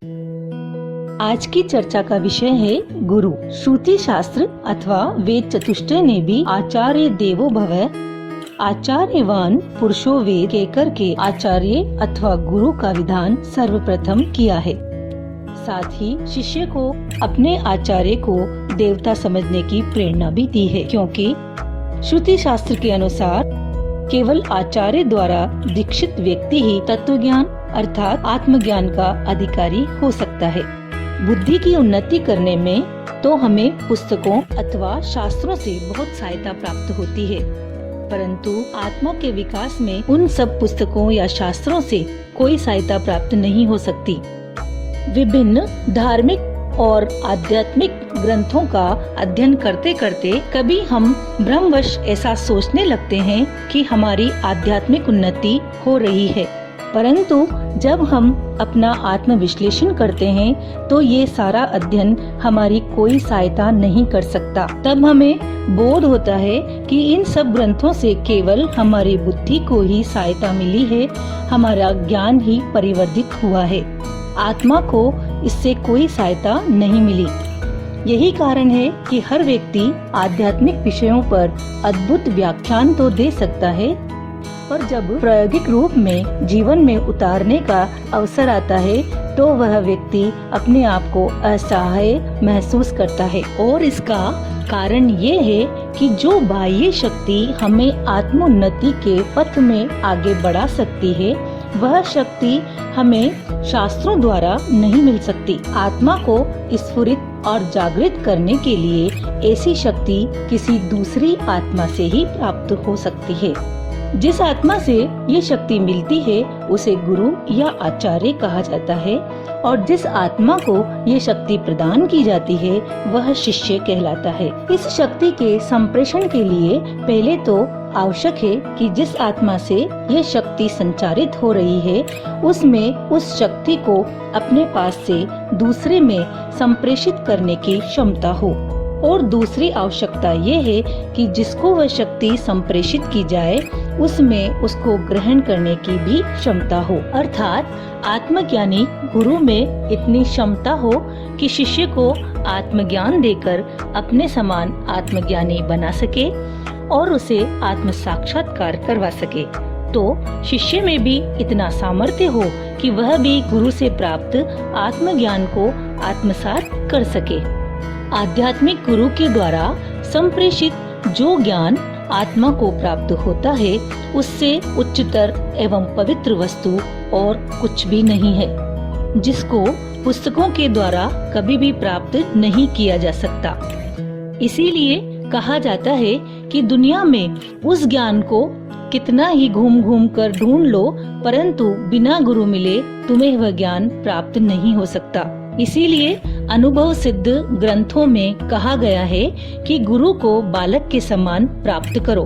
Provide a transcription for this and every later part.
आज की चर्चा का विषय है गुरु। श्रुति शास्त्र अथवा वेद चतुष्टय ने भी आचार्य देवो भव, आचार्यवान पुरुषो वेद कहकर के आचार्य अथवा गुरु का विधान सर्वप्रथम किया है। साथ ही शिष्य को अपने आचार्य को देवता समझने की प्रेरणा भी दी है, क्योंकि श्रुति शास्त्र के अनुसार केवल आचार्य द्वारा दीक्षित व्यक्ति ही तत्वज्ञान अर्थात आत्मज्ञान का अधिकारी हो सकता है। बुद्धि की उन्नति करने में तो हमें पुस्तकों अथवा शास्त्रों से बहुत सहायता प्राप्त होती है, परंतु आत्मा के विकास में उन सब पुस्तकों या शास्त्रों से कोई सहायता प्राप्त नहीं हो सकती। विभिन्न धार्मिक और आध्यात्मिक ग्रंथों का अध्ययन करते करते कभी हम भ्रमवश ऐसा सोचने लगते हैं कि हमारी आध्यात्मिक उन्नति हो रही है, परंतु जब हम अपना आत्म विश्लेषण करते हैं तो ये सारा अध्ययन हमारी कोई सहायता नहीं कर सकता। तब हमें बोध होता है कि इन सब ग्रंथों से केवल हमारी बुद्धि को ही सहायता मिली है, हमारा ज्ञान ही परिवर्धित हुआ है, आत्मा को इससे कोई सहायता नहीं मिली। यही कारण है कि हर व्यक्ति आध्यात्मिक विषयों पर अद्भुत व्याख्यान तो दे सकता है, पर जब प्रायोगिक रूप में जीवन में उतारने का अवसर आता है तो वह व्यक्ति अपने आप को असहाय महसूस करता है। और इसका कारण ये है कि जो बाह्य शक्ति हमें आत्मोन्नति के पथ में आगे बढ़ा सकती है, वह शक्ति हमें शास्त्रों द्वारा नहीं मिल सकती। आत्मा को स्फुरित और जागृत करने के लिए ऐसी शक्ति किसी दूसरी आत्मा से ही प्राप्त हो सकती है। जिस आत्मा से ये शक्ति मिलती है उसे गुरु या आचार्य कहा जाता है, और जिस आत्मा को ये शक्ति प्रदान की जाती है वह शिष्य कहलाता है। इस शक्ति के संप्रेषण के लिए पहले तो आवश्यक है कि जिस आत्मा से ये शक्ति संचारित हो रही है उसमें उस शक्ति को अपने पास से दूसरे में संप्रेषित करने की क्षमता हो, और दूसरी आवश्यकता ये है कि जिसको वह शक्ति संप्रेषित की जाए उसमें उसको ग्रहण करने की भी क्षमता हो। अर्थात आत्मज्ञानी गुरु में इतनी क्षमता हो कि शिष्य को आत्मज्ञान देकर अपने समान आत्मज्ञानी बना सके और उसे आत्म साक्षात्कार करवा सके। तो शिष्य में भी इतना सामर्थ्य हो कि वह भी गुरु से प्राप्त आत्मज्ञान को आत्मसात कर सके। आध्यात्मिक गुरु के द्वारा संप्रेषित जो ज्ञान आत्मा को प्राप्त होता है उससे उच्चतर एवं पवित्र वस्तु और कुछ भी नहीं है, जिसको पुस्तकों के द्वारा कभी भी प्राप्त नहीं किया जा सकता। इसीलिए कहा जाता है कि दुनिया में उस ज्ञान को कितना ही घूम घूम कर ढूंढ लो, परंतु बिना गुरु मिले तुम्हें वह ज्ञान प्राप्त नहीं हो सकता। इसीलिए अनुभव सिद्ध ग्रंथों में कहा गया है कि गुरु को बालक के समान प्राप्त करो,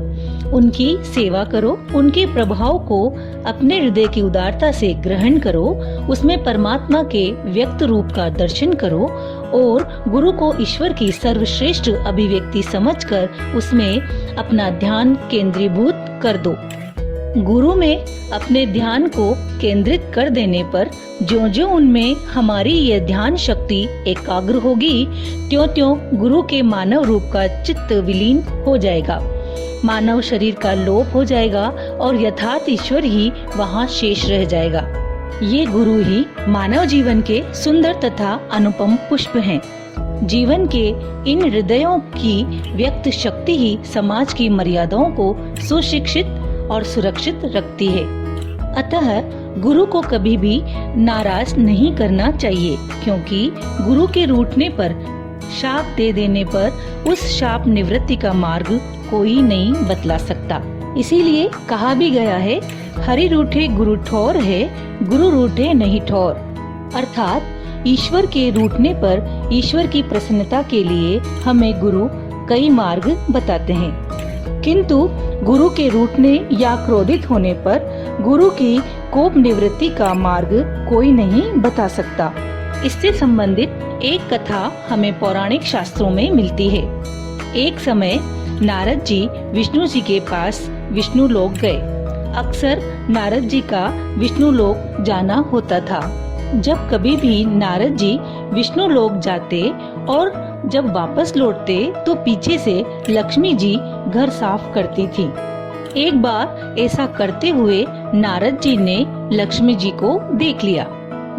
उनकी सेवा करो, उनके प्रभाव को अपने हृदय की उदारता से ग्रहण करो, उसमें परमात्मा के व्यक्त रूप का दर्शन करो और गुरु को ईश्वर की सर्वश्रेष्ठ अभिव्यक्ति समझकर उसमें अपना ध्यान केंद्रीभूत कर दो। गुरु में अपने ध्यान को केंद्रित कर देने पर ज्यों-ज्यों उनमें हमारी यह ध्यान शक्ति एकाग्र होगी, त्यों-त्यों गुरु के मानव रूप का चित्त विलीन हो जाएगा, मानव शरीर का लोप हो जाएगा और यथार्थ ईश्वर ही वहाँ शेष रह जाएगा। ये गुरु ही मानव जीवन के सुंदर तथा अनुपम पुष्प हैं। जीवन के इन हृदयों की व्यक्त शक्ति ही समाज की मर्यादाओं को सुशिक्षित और सुरक्षित रखती है। अतः गुरु को कभी भी नाराज नहीं करना चाहिए, क्योंकि गुरु के रूठने पर, शाप दे देने पर उस शाप निवृत्ति का मार्ग कोई नहीं बतला सकता। इसीलिए कहा भी गया है, हरि रूठे गुरु ठौर है, गुरु रूठे नहीं ठौर। अर्थात ईश्वर के रूठने पर ईश्वर की प्रसन्नता के लिए हमें गुरु कई मार्ग बताते हैं, किंतु गुरु के रूठने या क्रोधित होने पर गुरु की कोप निवृत्ति का मार्ग कोई नहीं बता सकता। इससे संबंधित एक कथा हमें पौराणिक शास्त्रों में मिलती है। एक समय नारद जी विष्णु जी के पास विष्णु लोक गए। अक्सर नारद जी का विष्णु लोक जाना होता था। जब कभी भी नारद जी विष्णु लोक जाते और जब वापस लौटते तो पीछे से लक्ष्मी जी घर साफ करती थी। एक बार ऐसा करते हुए नारद जी ने लक्ष्मी जी को देख लिया।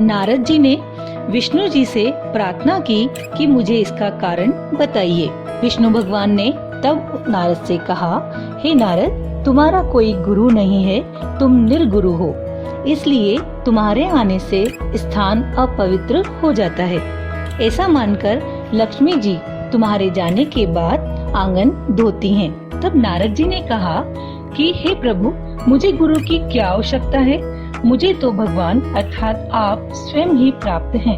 नारद जी ने विष्णु जी से प्रार्थना की कि मुझे इसका कारण बताइए। विष्णु भगवान ने तब नारद से कहा, हे नारद, तुम्हारा कोई गुरु नहीं है, तुम निर्गुरु हो, इसलिए तुम्हारे आने से स्थान अपवित्र हो जाता है। ऐसा मानकर लक्ष्मी जी तुम्हारे जाने के बाद आंगन धोती हैं। तब नारद जी ने कहा कि हे प्रभु, मुझे गुरु की क्या आवश्यकता है? मुझे तो भगवान अर्थात आप स्वयं ही प्राप्त हैं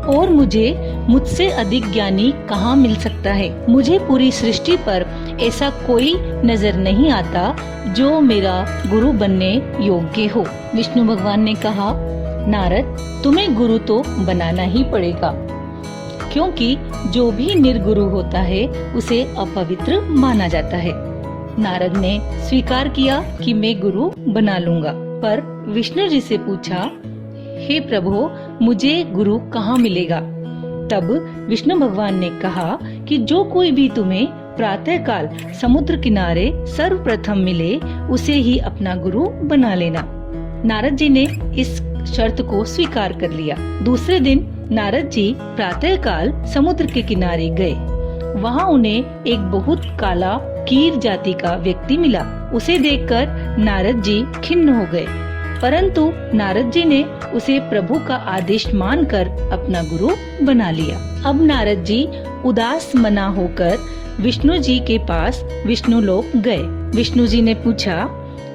और मुझसे अधिक ज्ञानी कहाँ मिल सकता है। मुझे पूरी सृष्टि पर ऐसा कोई नजर नहीं आता जो मेरा गुरु बनने योग्य हो। विष्णु भगवान ने कहा, नारद, तुम्हें गुरु तो बनाना ही पड़ेगा, क्योंकि जो भी निर्गुरु होता है उसे अपवित्र माना जाता है। नारद ने स्वीकार किया कि मैं गुरु बना लूंगा, पर विष्णु जी से पूछा, हे प्रभु, मुझे गुरु कहाँ मिलेगा? तब विष्णु भगवान ने कहा कि जो कोई भी तुम्हें प्रातः काल समुद्र किनारे सर्वप्रथम मिले उसे ही अपना गुरु बना लेना। नारद जी ने इस शर्त को स्वीकार कर लिया। दूसरे दिन नारद जी प्रातः काल समुद्र के किनारे गए। वहाँ उन्हें एक बहुत काला कीर जाति का व्यक्ति मिला। उसे देखकर नारद जी खिन्न हो गए, परंतु नारद जी ने उसे प्रभु का आदेश मानकर अपना गुरु बना लिया। अब नारद जी उदास मना होकर विष्णु जी के पास विष्णु लोक गए। विष्णु जी ने पूछा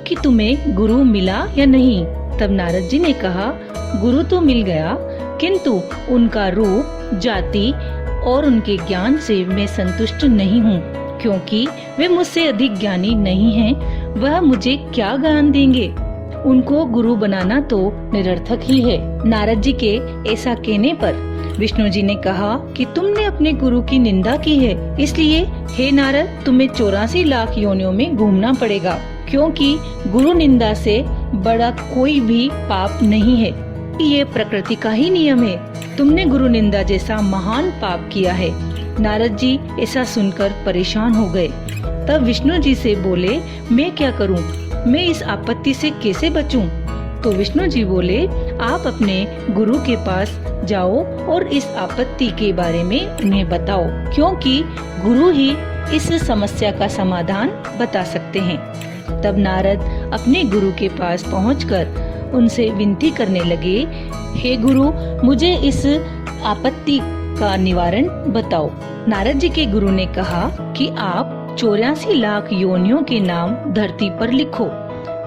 कि तुम्हें गुरु मिला या नहीं? तब नारद जी ने कहा, गुरु तो मिल गया, किंतु उनका रूप, जाति और उनके ज्ञान से मैं संतुष्ट नहीं हूँ, क्योंकि वे मुझसे अधिक ज्ञानी नहीं हैं। वह मुझे क्या ज्ञान देंगे? उनको गुरु बनाना तो निरर्थक ही है। नारद जी के ऐसा कहने पर विष्णु जी ने कहा कि तुमने अपने गुरु की निंदा की है, इसलिए हे नारद, तुम्हें 84 लाख योनियों में घूमना पड़ेगा, क्योंकि गुरु निंदा से बड़ा कोई भी पाप नहीं है। ये प्रकृति का ही नियम है। तुमने गुरु निंदा जैसा महान पाप किया है। नारद जी ऐसा सुनकर परेशान हो गए। तब विष्णु जी से बोले, मैं क्या करूं? मैं इस आपत्ति से कैसे बचूं? तो विष्णु जी बोले, आप अपने गुरु के पास जाओ और इस आपत्ति के बारे में उन्हें बताओ, क्योंकि गुरु ही इस समस्या का समाधान बता सकते हैं। तब नारद अपने गुरु के पास पहुंचकर उनसे विनती करने लगे, हे गुरु, मुझे इस आपत्ति का निवारण बताओ। नारद जी के गुरु ने कहा कि आप 84 लाख योनियों के नाम धरती पर लिखो।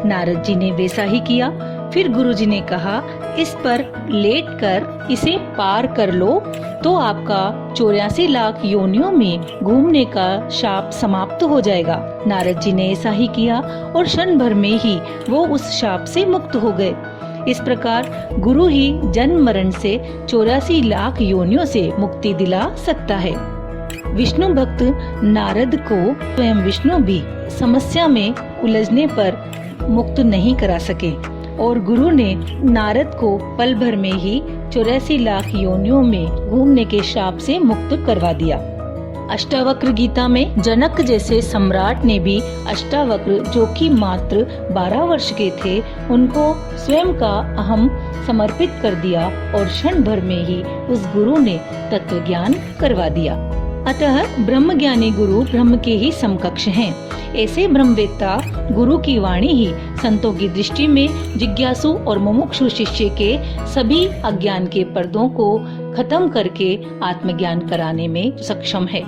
नारद जी ने वैसा ही किया। फिर गुरु जी ने कहा, इस पर लेटकर इसे पार कर लो तो आपका 84 लाख योनियों में घूमने का शाप समाप्त हो जाएगा। नारद जी ने ऐसा ही किया और क्षण भर में ही वो उस शाप से मुक्त हो गए। इस प्रकार गुरु ही जन्म मरण से 84 लाख योनियों से मुक्ति दिला सकता है। विष्णु भक्त नारद को स्वयं विष्णु भी समस्या में उलझने पर मुक्त नहीं करा सके और गुरु ने नारद को पल भर में ही 84 लाख योनियों में घूमने के शाप से मुक्त करवा दिया। अष्टावक्र गीता में जनक जैसे सम्राट ने भी अष्टावक्र, जो कि मात्र 12 वर्ष के थे, उनको स्वयं का अहम समर्पित कर दिया और क्षण भर में ही उस गुरु ने तत्व ज्ञान करवा दिया। अतः ब्रह्मज्ञानी गुरु ब्रह्म के ही समकक्ष हैं। ऐसे ब्रह्मवेत्ता गुरु की वाणी ही संतों की दृष्टि में जिज्ञासु और मुमुक्षु शिष्य के सभी अज्ञान के पर्दों को खत्म करके आत्मज्ञान कराने में सक्षम है।